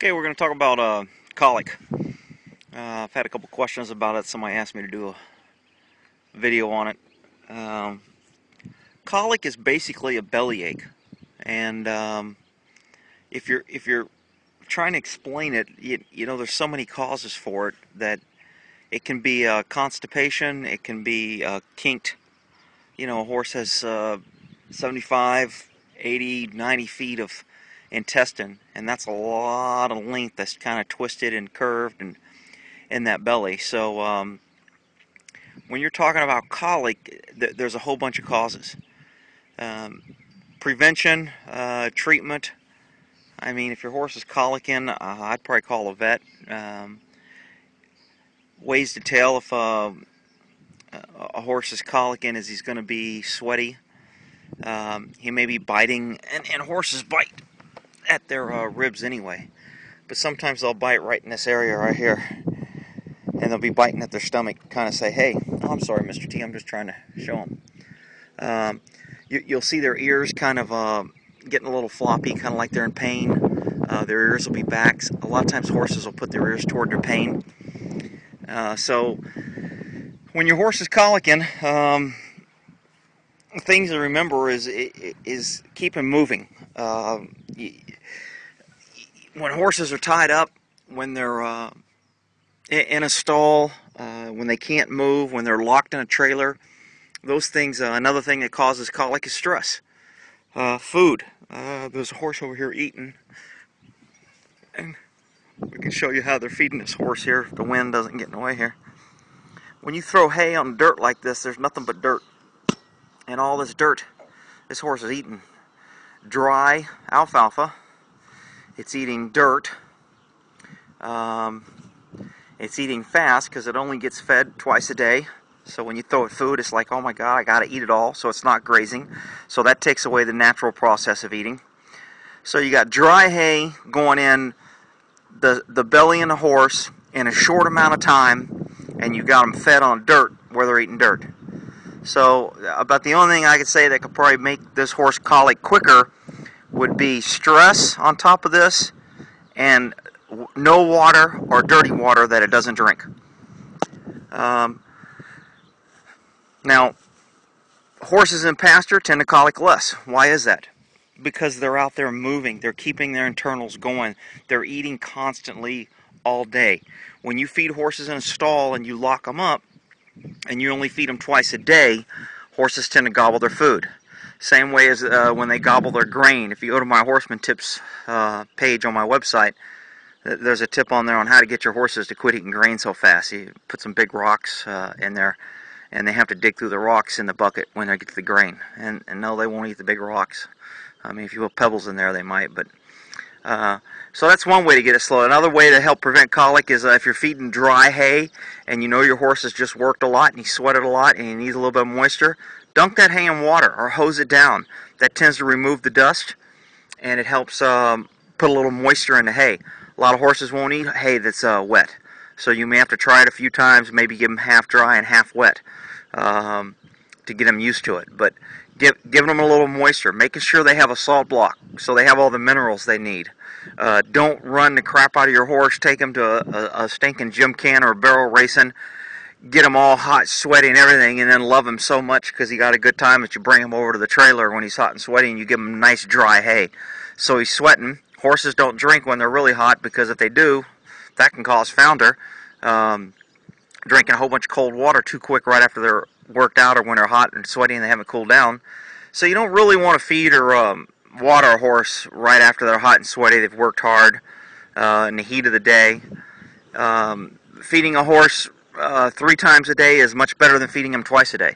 Okay, we're going to talk about colic. I've had a couple questions about it. Somebody asked me to do a video on it. Um, Colic is basically a bellyache, and if you're trying to explain it, you know, there's so many causes for it that it can be constipation, it can be kinked. You know, a horse has 75, 80, 90 feet of intestine, and that's a lot of length that's kind of twisted and curved and in that belly. So when you're talking about colic, there's a whole bunch of causes. Prevention, treatment. I mean, if your horse is colicking, I'd probably call a vet. Ways to tell if a horse is colicking is he's going to be sweaty. He may be biting, and horses bite at their ribs anyway. But sometimes they'll bite right in this area right here, and they'll be biting at their stomach, kind of say, "Hey, oh, I'm sorry, Mr. T, I'm just trying to show them." You'll see their ears kind of getting a little floppy, kind of like they're in pain. Their ears will be back. A lot of times horses will put their ears toward their pain. So when your horse is colicking, things to remember is keep him moving. When horses are tied up, when they're in a stall, when they can't move, when they're locked in a trailer, those things. Another thing that causes colic is stress. Food. There's a horse over here eating, and we can show you how they're feeding this horse here if the wind doesn't get in the way here. When you throw hay on dirt like this, there's nothing but dirt. And all this dirt, this horse is eating dry alfalfa. It's eating dirt. It's eating fast because it only gets fed twice a day. So when you throw it food, it's like, oh my God, I got to eat it all. So it's not grazing. So that takes away the natural process of eating. So you got dry hay going in the belly of the horse in a short amount of time, and you got them fed on dirt where they're eating dirt. So about the only thing I could say that could probably make this horse colic quicker would be stress on top of this, and no water or dirty water that it doesn't drink. Now, horses in pasture tend to colic less. Why is that? Because they're out there moving. They're keeping their internals going. They're eating constantly all day. When you feed horses in a stall and you lock them up, and you only feed them twice a day, horses tend to gobble their food. Same way as when they gobble their grain. If you go to my Horseman Tips page on my website, there's a tip on there on how to get your horses to quit eating grain so fast. You put some big rocks in there, and they have to dig through the rocks in the bucket when they get to the grain. And no, they won't eat the big rocks. I mean, if you put pebbles in there, they might, but... So that's one way to get it slow. Another way to help prevent colic is if you're feeding dry hay and you know your horse has just worked a lot and he sweated a lot and he needs a little bit of moisture, dunk that hay in water or hose it down. That tends to remove the dust, and it helps put a little moisture in the hay. A lot of horses won't eat hay that's wet, so you may have to try it a few times, maybe give them half dry and half wet to get them used to it. But giving them a little moisture, making sure they have a salt block so they have all the minerals they need. Don't run the crap out of your horse, take them to a stinking gym can or a barrel racing, get them all hot, sweaty and everything, and then love him so much because he got a good time that you bring him over to the trailer when he's hot and sweaty and you give him nice dry hay. So he's sweating. Horses don't drink when they're really hot, because if they do, that can cause founder. Drinking a whole bunch of cold water too quick right after they're worked out or when they're hot and sweaty and they haven't cooled down. So you don't really want to feed or water a horse right after they're hot and sweaty. They've worked hard in the heat of the day. Feeding a horse 3 times a day is much better than feeding him twice a day.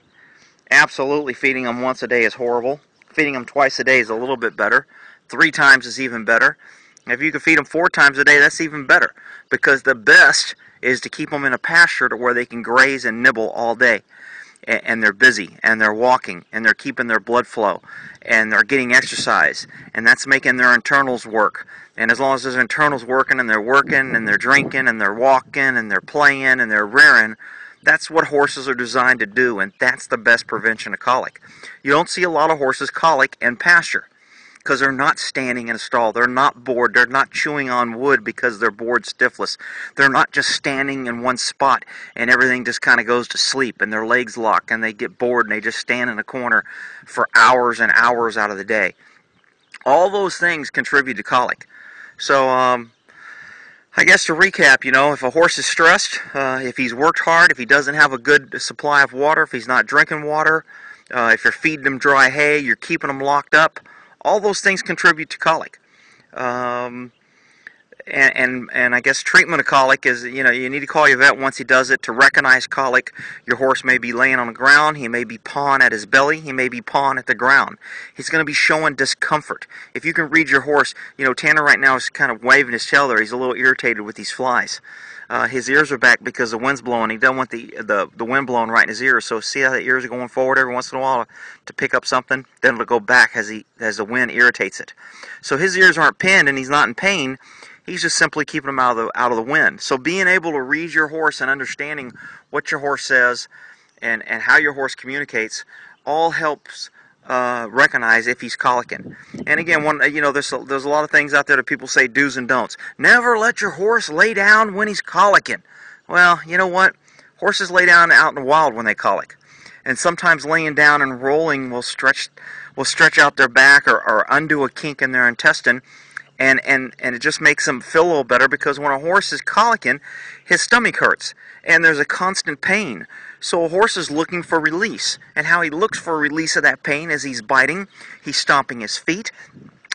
Absolutely, feeding him once a day is horrible. Feeding him twice a day is a little bit better. 3 times is even better. If you can feed them 4 times a day, that's even better, because the best is to keep them in a pasture to where they can graze and nibble all day. And they're busy, and they're walking, and they're keeping their blood flow, and they're getting exercise, and that's making their internals work. And as long as their internals working, and they're drinking, and they're walking, and they're playing, and they're rearing, that's what horses are designed to do, and that's the best prevention of colic. You don't see a lot of horses colic in pasture. because they're not standing in a stall. They're not bored. They're not chewing on wood because they're bored stiffless. They're not just standing in one spot and everything just kind of goes to sleep and their legs lock and they get bored and they just stand in a corner for hours and hours out of the day. All those things contribute to colic. So, I guess to recap, if a horse is stressed, if he's worked hard, if he doesn't have a good supply of water, if he's not drinking water, if you're feeding him dry hay, you're keeping him locked up, all those things contribute to colic. And I guess treatment of colic is, you need to call your vet once he does it to recognize colic. Your horse may be laying on the ground. He may be pawing at his belly. He may be pawing at the ground. He's going to be showing discomfort. If you can read your horse, Tanner right now is kind of waving his tail there. He's a little irritated with these flies. His ears are back because the wind's blowing. He doesn't want the wind blowing right in his ears. So see how the ears are going forward every once in a while to pick up something? Then it'll go back as the wind irritates it. So his ears aren't pinned and he's not in pain. He's just simply keeping them out of the wind. So being able to read your horse and understanding what your horse says and how your horse communicates all helps recognize if he's colicking. And again, there's a lot of things out there that people say do's and don'ts. Never let your horse lay down when he's colicking. Well, you know what? Horses lay down out in the wild when they colic. And sometimes laying down and rolling will stretch out their back or undo a kink in their intestine. And it just makes them feel a little better, because when a horse is colicking, his stomach hurts and there's a constant pain. So a horse is looking for release, and how he looks for release of that pain is he's biting, he's stomping his feet,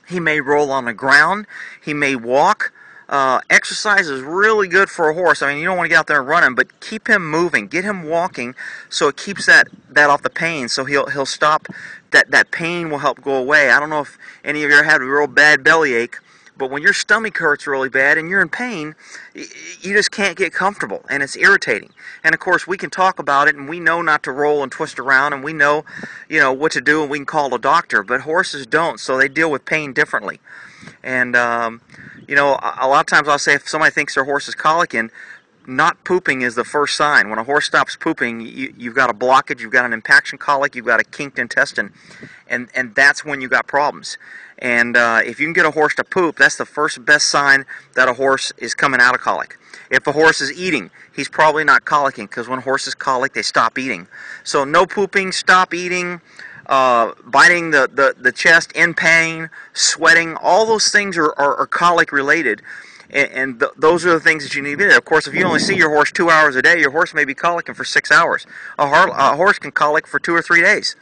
he may roll on the ground, he may walk. Exercise is really good for a horse. I mean, you don't want to get out there and run him, but keep him moving, get him walking, so it keeps that off the pain. So he'll stop. That pain will help go away. I don't know if any of you ever had a real bad bellyache, but when your stomach hurts really bad and you're in pain, you just can't get comfortable, and it's irritating. And of course, we can talk about it, and we know not to roll and twist around, and we know, what to do, and we can call a doctor. But horses don't, so they deal with pain differently. And a lot of times I'll say if somebody thinks their horse is colicking, not pooping is the first sign. When a horse stops pooping, you've got a blockage, you've got an impaction colic, you've got a kinked intestine, and that's when you got problems. And if you can get a horse to poop, that's the first best sign that a horse is coming out of colic. If a horse is eating, he's probably not colicking, because when horses colic, they stop eating. So no pooping, stop eating, biting the chest, in pain, sweating, all those things are colic related. And those are the things that you need to do. Of course, if you only see your horse 2 hours a day, your horse may be colicking for 6 hours. A horse can colic for 2 or 3 days.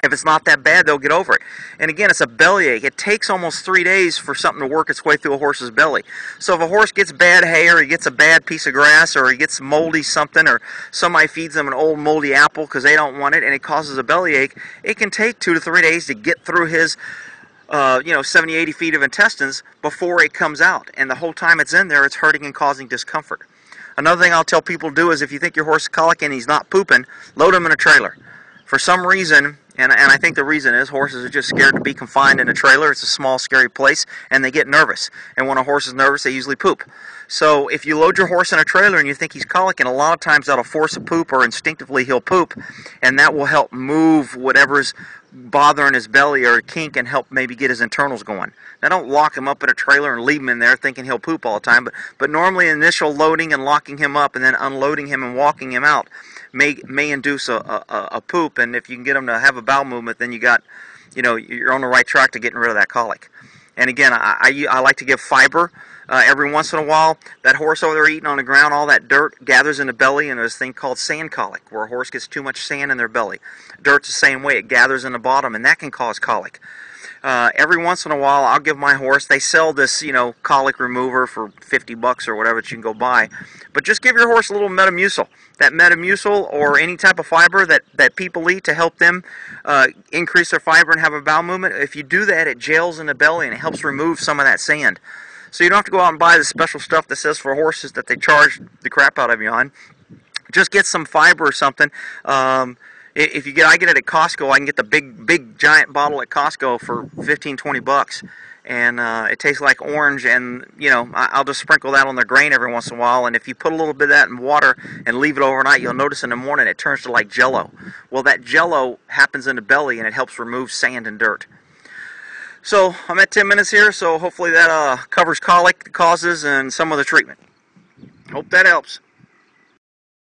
If it's not that bad, they'll get over it. And again, it's a bellyache. It takes almost 3 days for something to work its way through a horse's belly. So if a horse gets bad hay, or he gets a bad piece of grass, or he gets moldy something, or somebody feeds them an old moldy apple because they don't want it, and it causes a bellyache, it can take 2 to 3 days to get through his 70, 80 feet of intestines before it comes out. And the whole time it's in there, it's hurting and causing discomfort. Another thing I'll tell people to do is, if you think your horse is colicking and he's not pooping, load him in a trailer. For some reason, and I think the reason is horses are just scared to be confined in a trailer. It's a small, scary place, and they get nervous. And when a horse is nervous, they usually poop. So if you load your horse in a trailer and you think he's colicking, a lot of times that'll force a poop, or instinctively he'll poop, and that will help move whatever's bothering his belly or kink and help maybe get his internals going. Now, don't lock him up in a trailer and leave him in there thinking he'll poop all the time, but normally initial loading and locking him up and then unloading him and walking him out may induce a poop. And if you can get him to have a bowel movement, then you're on the right track to getting rid of that colic. And again, I like to give fiber every once in a while. That horse over there eating on the ground, all that dirt gathers in the belly, and there's a thing called sand colic, where a horse gets too much sand in their belly. Dirt's the same way. It gathers in the bottom, and that can cause colic. Every once in a while, I'll give my horse, they sell this, colic remover for $50 or whatever that you can go buy. But just give your horse a little Metamucil. That Metamucil, or any type of fiber that people eat to help them increase their fiber and have a bowel movement, if you do that, it gels in the belly and it helps remove some of that sand. So you don't have to go out and buy the special stuff that says for horses that they charge the crap out of you on. Just get some fiber or something. I get it at Costco. I can get the big giant bottle at Costco for $15-20, and it tastes like orange. And I'll just sprinkle that on the grain every once in a while. And if you put a little bit of that in water and leave it overnight, you'll notice in the morning it turns to like Jello. Well, that Jello happens in the belly, and it helps remove sand and dirt. So I'm at 10 minutes here, so hopefully that covers colic, the causes, and some of the treatment. Hope that helps.